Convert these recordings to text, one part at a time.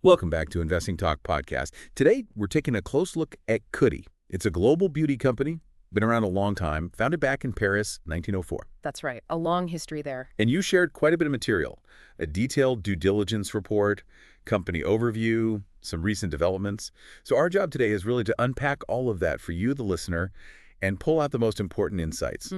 Welcome back to Investing Talk Podcast. Today, we're taking a close look at Coty. It's a global beauty company, been around a long time, founded back in Paris, 1904. That's right. A long history there. And you shared quite a bit of material, a detailed due diligence report, company overview, some recent developments. So our job today is really to unpack all of that for you, the listener, and pull out the most important insights.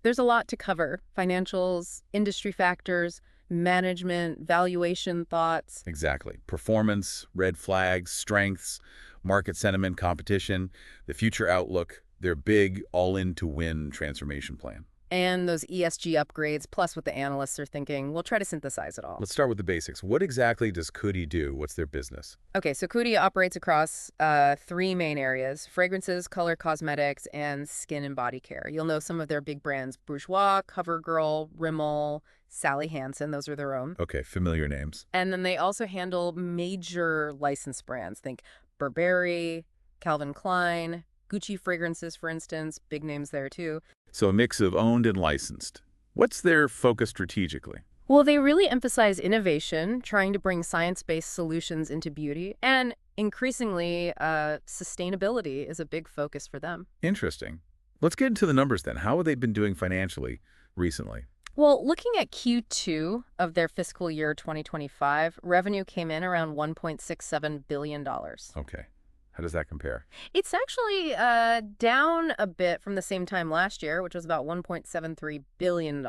There's a lot to cover. Financials, industry factors, management, valuation thoughts. Exactly. Performance, red flags, strengths, market sentiment, competition, the future outlook, their big all-in-to-win transformation plan. And those ESG upgrades, plus what the analysts are thinking. We'll try to synthesize it all. Let's start with the basics. What exactly does Coty do? What's their business? Okay, so Coty operates across three main areas: fragrances, color cosmetics, and skin and body care. You'll know some of their big brands: Bourjois, CoverGirl, Rimmel, Sally Hansen. Those are their own. Okay, familiar names. And then they also handle major licensed brands. Think Burberry, Calvin Klein, Gucci fragrances, for instance, big names there too. So a mix of owned and licensed. What's their focus strategically? Well, they really emphasize innovation, trying to bring science-based solutions into beauty, and increasingly, sustainability is a big focus for them. Interesting. Let's get into the numbers then. How have they been doing financially recently? Well, looking at Q2 of their fiscal year 2025, revenue came in around $1.67 billion. Okay. How does that compare? It's actually down a bit from the same time last year, which was about $1.73 billion.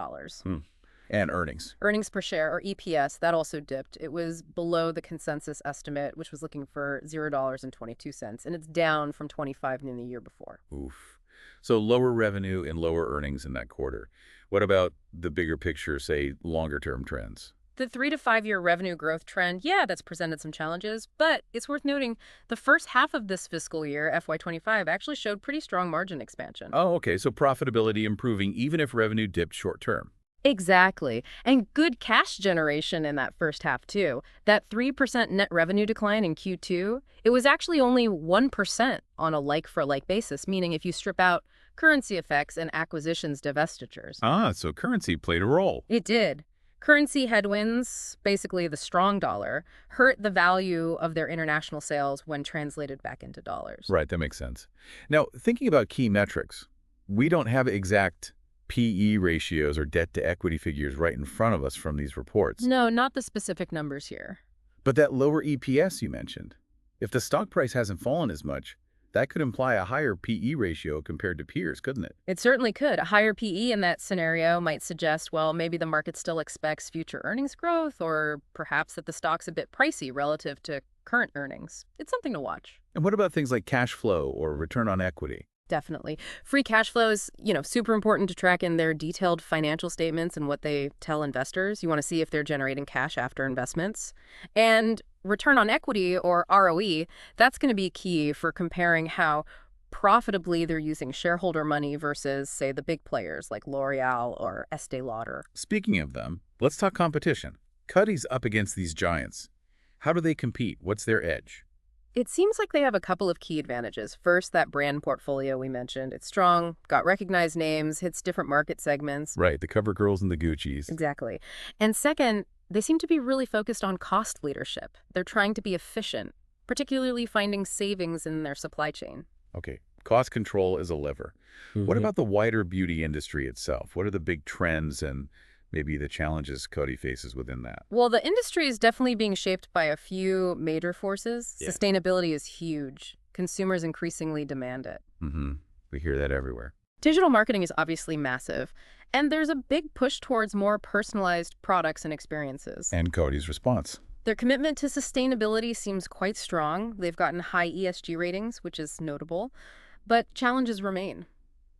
And earnings? Earnings per share, or EPS, that also dipped. It was below the consensus estimate, which was looking for $0.22, and it's down from 25 in the year before. Oof. So lower revenue and lower earnings in that quarter. What about the bigger picture, say, longer-term trends? The 3 to 5 year revenue growth trend, yeah, that's presented some challenges, but it's worth noting the first half of this fiscal year, FY25, actually showed pretty strong margin expansion. Oh, okay. So profitability improving even if revenue dipped short-term. Exactly. And good cash generation in that first half, too. That 3% net revenue decline in Q2, it was actually only 1% on a like-for-like basis, meaning if you strip out currency effects and acquisitions divestitures. Ah, so currency played a role. It did. Currency headwinds, basically the strong dollar, hurt the value of their international sales when translated back into dollars. Right, that makes sense. Now, thinking about key metrics, we don't have exact PE ratios or debt-to-equity figures right in front of us from these reports. No, not the specific numbers here. But that lower EPS you mentioned, if the stock price hasn't fallen as much, that could imply a higher PE ratio compared to peers, couldn't it? It certainly could. A higher PE in that scenario might suggest, well, maybe the market still expects future earnings growth, or perhaps that the stock's a bit pricey relative to current earnings. It's something to watch. And what about things like cash flow or return on equity? Definitely. Free cash flow is, super important to track in their detailed financial statements and what they tell investors. You want to see if they're generating cash after investments. And return on equity, or ROE, that's going to be key for comparing how profitably they're using shareholder money versus, say, the big players like L'Oreal or Estée Lauder. Speaking of them, let's talk competition. Coty's up against these giants. How do they compete? What's their edge? It seems like they have a couple of key advantages. First, that brand portfolio we mentioned. It's strong, got recognized names, hits different market segments. Right, the CoverGirls and the Guccis. Exactly. And second, they seem to be really focused on cost leadership. They're trying to be efficient, particularly finding savings in their supply chain. Okay, cost control is a lever. What about the wider beauty industry itself? What are the big trends and maybe the challenges Coty faces within that? Well, the industry is definitely being shaped by a few major forces. Yeah. Sustainability is huge. Consumers increasingly demand it. We hear that everywhere. Digital marketing is obviously massive, and there's a big push towards more personalized products and experiences. And Coty's response. Their commitment to sustainability seems quite strong. They've gotten high ESG ratings, which is notable, but challenges remain.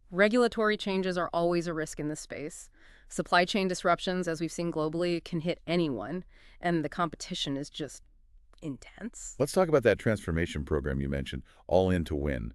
Regulatory changes are always a risk in this space. Supply chain disruptions, as we've seen globally, can hit anyone, and the competition is just intense. Let's talk about that transformation program you mentioned, All In to Win.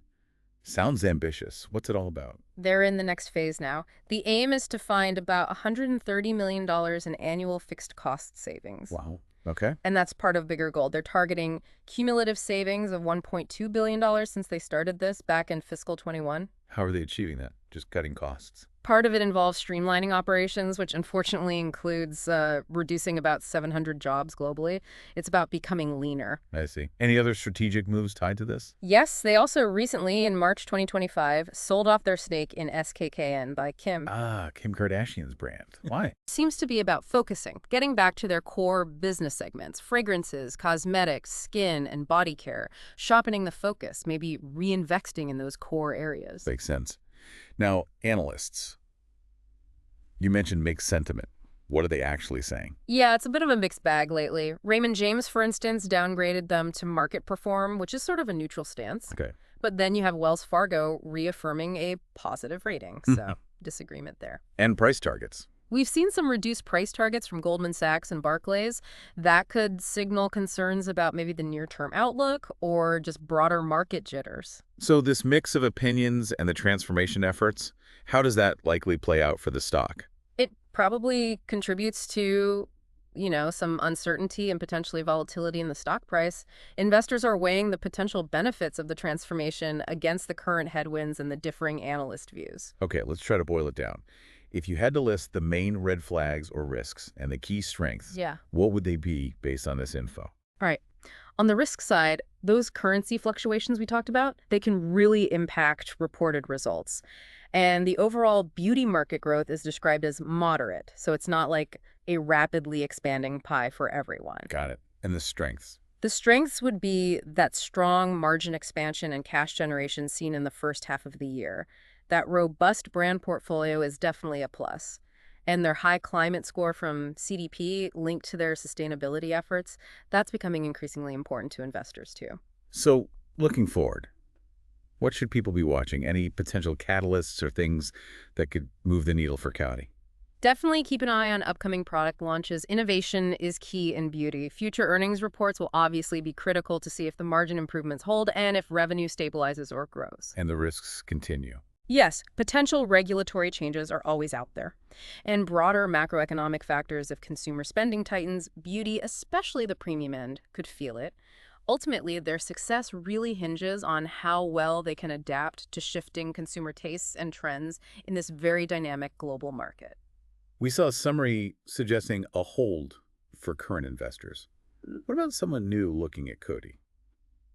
Sounds ambitious. What's it all about? They're in the next phase now. The aim is to find about $130 million in annual fixed cost savings. Wow. Okay. And that's part of bigger goal. They're targeting cumulative savings of $1.2 billion since they started this back in fiscal 21. How are they achieving that? Just cutting costs? Part of it involves streamlining operations, which unfortunately includes reducing about 700 jobs globally. It's about becoming leaner. I see. Any other strategic moves tied to this? Yes, they also recently, in March 2025, sold off their stake in SKKN by Kim. Ah, Kim Kardashian's brand. Why? Seems to be about focusing, getting back to their core business segments, fragrances, cosmetics, skin, and body care, sharpening the focus, maybe reinvesting in those core areas. Makes sense. Now, analysts, you mentioned mixed sentiment. What are they actually saying? Yeah, it's a bit of a mixed bag lately. Raymond James, for instance, downgraded them to market perform, which is sort of a neutral stance. Okay. But then you have Wells Fargo reaffirming a positive rating, so disagreement there. And price targets. We've seen some reduced price targets from Goldman Sachs and Barclays. That could signal concerns about maybe the near-term outlook or just broader market jitters. So this mix of opinions and the transformation efforts, how does that likely play out for the stock? It probably contributes to, some uncertainty and potentially volatility in the stock price. Investors are weighing the potential benefits of the transformation against the current headwinds and the differing analyst views. Okay, let's try to boil it down. If you had to list the main red flags or risks and the key strengths, what would they be based on this info? All right. On the risk side, those currency fluctuations we talked about, they can really impact reported results. And the overall beauty market growth is described as moderate, so it's not like a rapidly expanding pie for everyone. Got it. And the strengths? The strengths would be that strong margin expansion and cash generation seen in the first half of the year. That robust brand portfolio is definitely a plus. And their high climate score from CDP linked to their sustainability efforts, that's becoming increasingly important to investors too. So, looking forward, what should people be watching? Any potential catalysts or things that could move the needle for Coty? Definitely keep an eye on upcoming product launches. Innovation is key in beauty. Future earnings reports will obviously be critical to see if the margin improvements hold and if revenue stabilizes or grows. And the risks continue. Yes, potential regulatory changes are always out there. And broader macroeconomic factors, if consumer spending tightens, beauty, especially the premium end, could feel it. Ultimately, their success really hinges on how well they can adapt to shifting consumer tastes and trends in this very dynamic global market. We saw a summary suggesting a hold for current investors. What about someone new looking at Coty?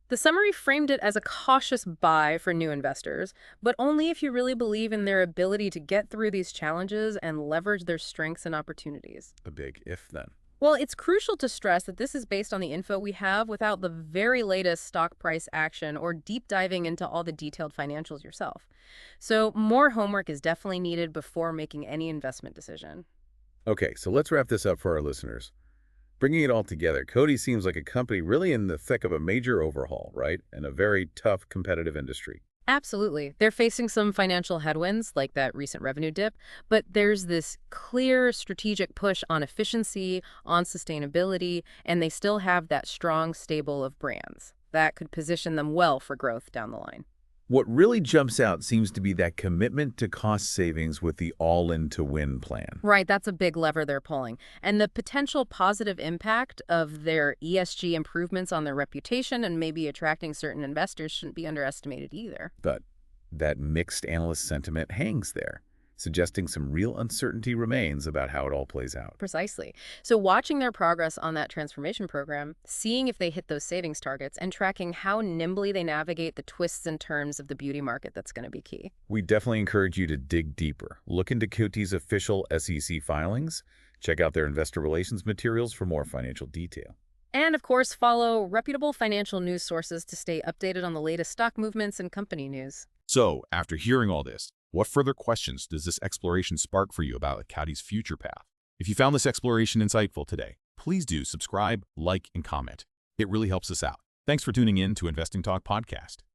The summary framed it as a cautious buy for new investors, but only if you really believe in their ability to get through these challenges and leverage their strengths and opportunities. A big if then. Well, it's crucial to stress that this is based on the info we have without the very latest stock price action or deep diving into all the detailed financials yourself. So more homework is definitely needed before making any investment decision. Okay, so let's wrap this up for our listeners. Bringing it all together, Coty seems like a company really in the thick of a major overhaul, right? And a very tough competitive industry. Absolutely. They're facing some financial headwinds, like that recent revenue dip, but there's this clear strategic push on efficiency, on sustainability, and they still have that strong stable of brands that could position them well for growth down the line. What really jumps out seems to be that commitment to cost savings with the all-in-to-win plan. Right, that's a big lever they're pulling. And the potential positive impact of their ESG improvements on their reputation and maybe attracting certain investors shouldn't be underestimated either. But that mixed analyst sentiment hangs there, suggesting some real uncertainty remains about how it all plays out. Precisely. So watching their progress on that transformation program, seeing if they hit those savings targets, and tracking how nimbly they navigate the twists and turns of the beauty market, that's going to be key. We definitely encourage you to dig deeper. Look into Coty's official SEC filings. Check out their investor relations materials for more financial detail. And, of course, follow reputable financial news sources to stay updated on the latest stock movements and company news. So, after hearing all this, what further questions does this exploration spark for you about Coty's future path? If you found this exploration insightful today, please do subscribe, like, and comment. It really helps us out. Thanks for tuning in to Investing Talk Podcast.